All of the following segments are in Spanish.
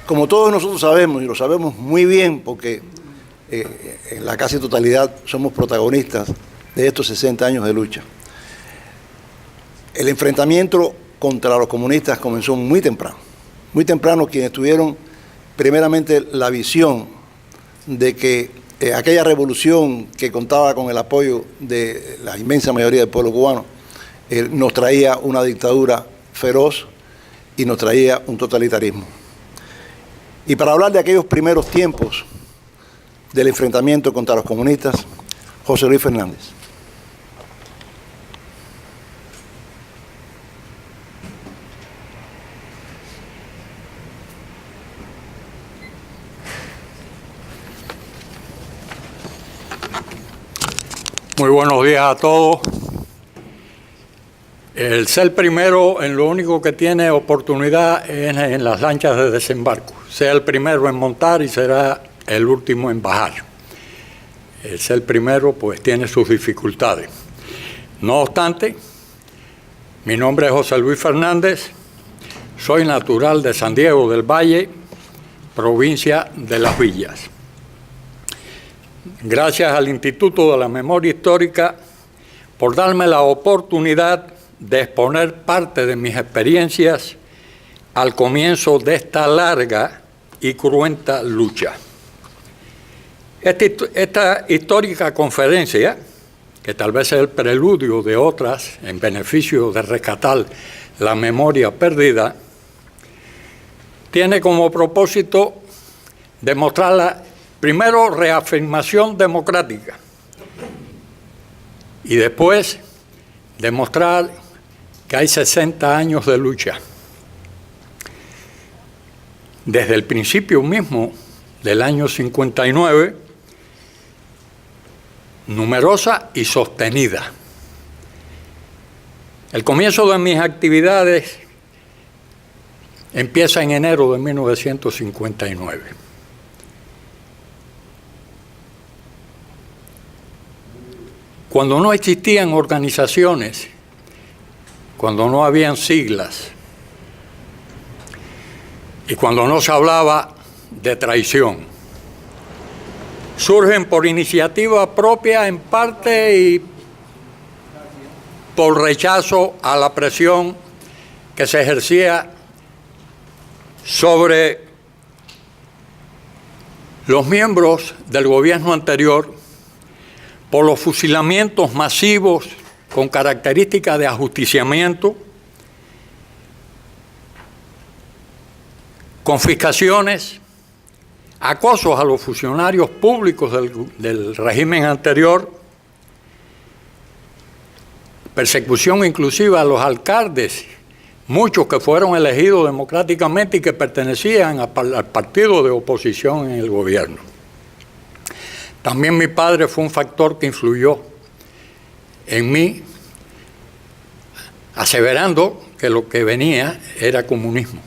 Como todos nosotros sabemos, y lo sabemos muy bien porque en la casi totalidad somos protagonistas de estos 60 años de lucha, el enfrentamiento contra los comunistas comenzó muy temprano. Muy temprano quienes tuvieron primeramente la visión de que aquella revolución que contaba con el apoyo de la inmensa mayoría del pueblo cubano nos traía una dictadura feroz y nos traía un totalitarismo. Y para hablar de aquellos primeros tiempos del enfrentamiento contra los comunistas, José Luis Fernández. Muy buenos días a todos. El ser primero en lo único que tiene oportunidad es en las lanchas de desembarco. Sea el primero en montar y será el último en bajar. El ser primero pues tiene sus dificultades. No obstante, mi nombre es José Luis Fernández, soy natural de San Diego del Valle, provincia de Las Villas. Gracias al Instituto de la Memoria Histórica por darme la oportunidad de exponer parte de mis experiencias al comienzo de esta larga y cruenta lucha. Esta histórica conferencia, que tal vez es el preludio de otras en beneficio de rescatar la memoria perdida, tiene como propósito demostrar la primero reafirmación democrática y después demostrar que hay 60 años de lucha. Desde el principio mismo del año 59, numerosa y sostenida. El comienzo de mis actividades empieza en enero de 1959. Cuando no existían organizaciones, cuando no habían siglas y cuando no se hablaba de traición, surgen por iniciativa propia en parte y por rechazo a la presión que se ejercía sobre los miembros del gobierno anterior por los fusilamientos masivos con características de ajusticiamiento, confiscaciones, acosos a los funcionarios públicos del régimen anterior, persecución inclusive a los alcaldes, muchos que fueron elegidos democráticamente y que pertenecían al partido de oposición en el gobierno. También mi padre fue un factor que influyó en mí, aseverando que lo que venía era comunismo.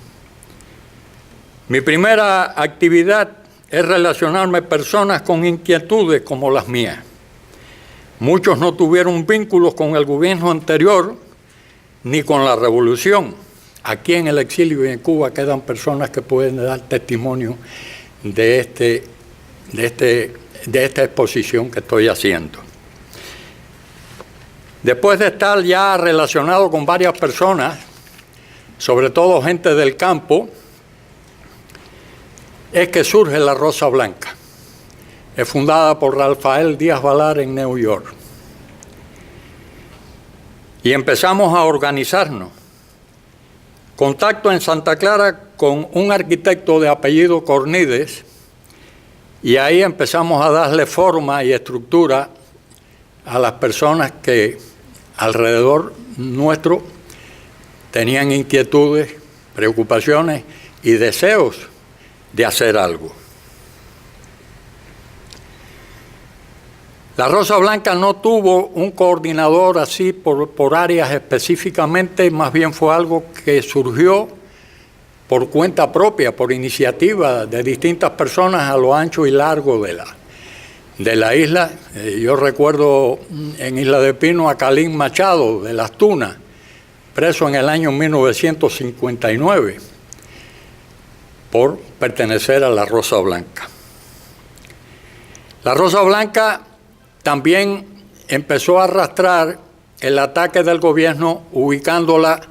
Mi primera actividad es relacionarme personas con inquietudes como las mías. Muchos no tuvieron vínculos con el gobierno anterior ni con la revolución. Aquí en el exilio y en Cuba quedan personas que pueden dar testimonio de esta exposición que estoy haciendo. Después de estar ya relacionado con varias personas, sobre todo gente del campo, es que surge la Rosa Blanca. Es fundada por Rafael Díaz Balar en New York. Y empezamos a organizarnos. Contacto en Santa Clara con un arquitecto de apellido Cornides, y ahí empezamos a darle forma y estructura a las personas que alrededor nuestro tenían inquietudes, preocupaciones y deseos de hacer algo. La Rosa Blanca no tuvo un coordinador así por áreas específicamente, más bien fue algo que surgió por cuenta propia, por iniciativa de distintas personas a lo ancho y largo de la isla. Yo recuerdo en Isla de Pino a Calín Machado de Las Tunas, preso en el año 1959. por pertenecer a la Rosa Blanca. La Rosa Blanca también empezó a arrastrar el ataque del gobierno, ubicándola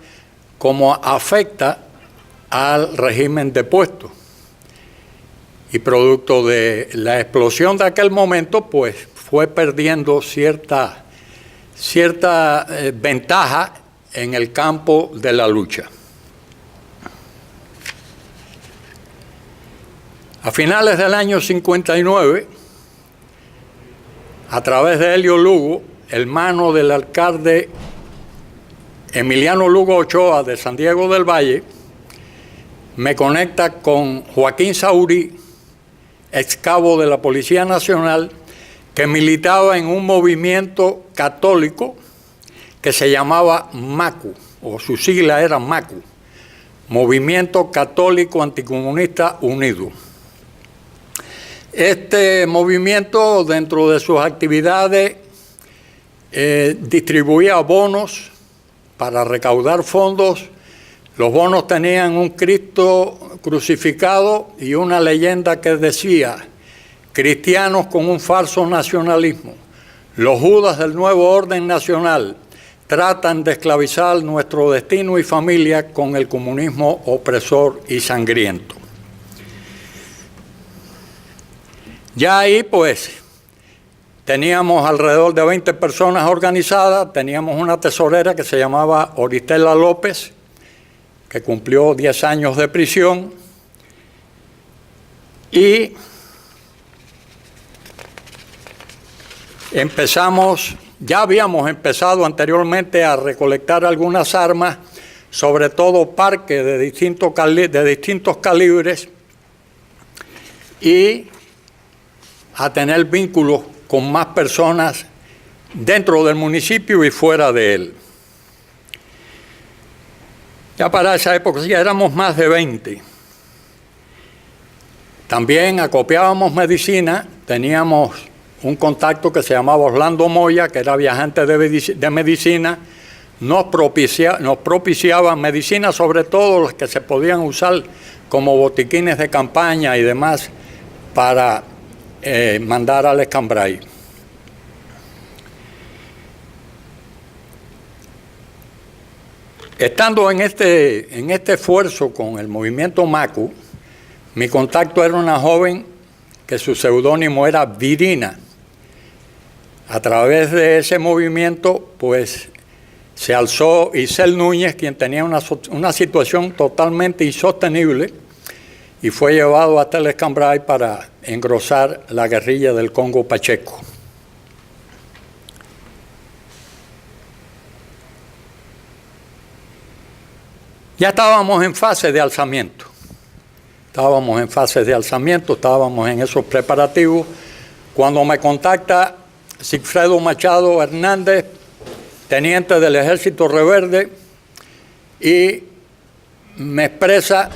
como afecta al régimen depuesto. Y producto de la explosión de aquel momento, pues fue perdiendo cierta ventaja en el campo de la lucha. A finales del año 59, a través de Helio Lugo, hermano del alcalde Emiliano Lugo Ochoa de San Diego del Valle, me conecta con Joaquín Saurí, ex cabo de la Policía Nacional, que militaba en un movimiento católico que se llamaba MACU, o su sigla era MACU, Movimiento Católico Anticomunista Unido. Este movimiento, dentro de sus actividades, distribuía bonos para recaudar fondos. Los bonos tenían un Cristo crucificado y una leyenda que decía: cristianos con un falso nacionalismo, los judas del nuevo orden nacional tratan de esclavizar nuestro destino y familia con el comunismo opresor y sangriento. Ya ahí pues teníamos alrededor de 20 personas organizadas, teníamos una tesorera que se llamaba Oristela López, que cumplió 10 años de prisión, y ya habíamos empezado anteriormente a recolectar algunas armas, sobre todo parques de distintos calibres, y a tener vínculos con más personas dentro del municipio y fuera de él. Ya para esa época ya éramos más de 20. También acopiábamos medicina, teníamos un contacto que se llamaba Orlando Moya, que era viajante de medicina, nos propiciaba medicina, sobre todo las que se podían usar como botiquines de campaña y demás, para mandar al Escambray. Estando en este esfuerzo con el movimiento MACU, mi contacto era una joven que su seudónimo era Virina. A través de ese movimiento, pues, se alzó Isel Núñez, quien tenía una situación totalmente insostenible, y fue llevado hasta el Escambray para engrosar la guerrilla del Congo Pacheco. Ya estábamos en fase de alzamiento. Estábamos en esos preparativos, cuando me contacta Sigfredo Machado Hernández, teniente del Ejército Reverde, y me expresa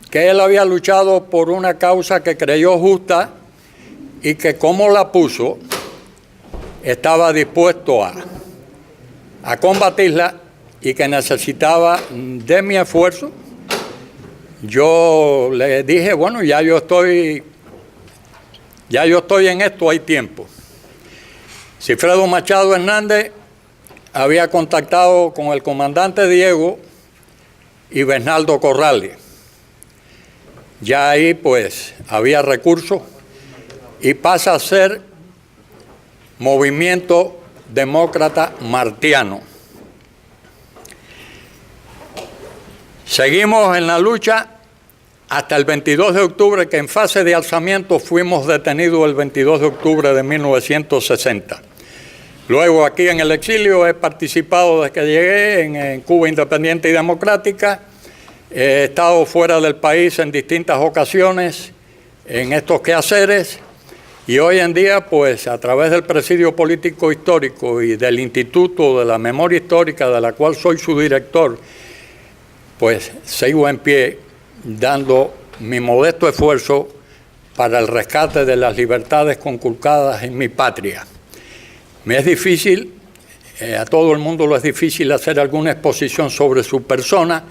que él había luchado por una causa que creyó justa y que, como la puso, estaba dispuesto a combatirla, y que necesitaba de mi esfuerzo. Yo le dije, bueno, ya yo estoy en esto, hay tiempo. Sigfredo Machado Hernández había contactado con el comandante Diego y Bernardo Corrales. Ya ahí pues había recursos y pasa a ser Movimiento Demócrata Martiano. Seguimos en la lucha hasta el 22 de octubre, que en fase de alzamiento fuimos detenidos el 22 de octubre de 1960. Luego, aquí en el exilio, he participado desde que llegué en Cuba Independiente y Democrática. He estado fuera del país en distintas ocasiones en estos quehaceres, y hoy en día, pues, a través del Presidio Político Histórico y del Instituto de la Memoria Histórica, de la cual soy su director, pues sigo en pie dando mi modesto esfuerzo para el rescate de las libertades conculcadas en mi patria. Me es difícil, a todo el mundo lo es difícil hacer alguna exposición sobre su persona,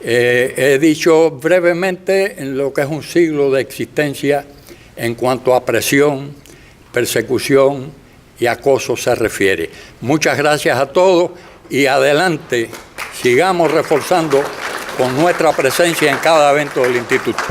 He dicho brevemente en lo que es un siglo de existencia en cuanto a presión, persecución y acoso se refiere. Muchas gracias a todos y adelante, sigamos reforzando con nuestra presencia en cada evento del Instituto.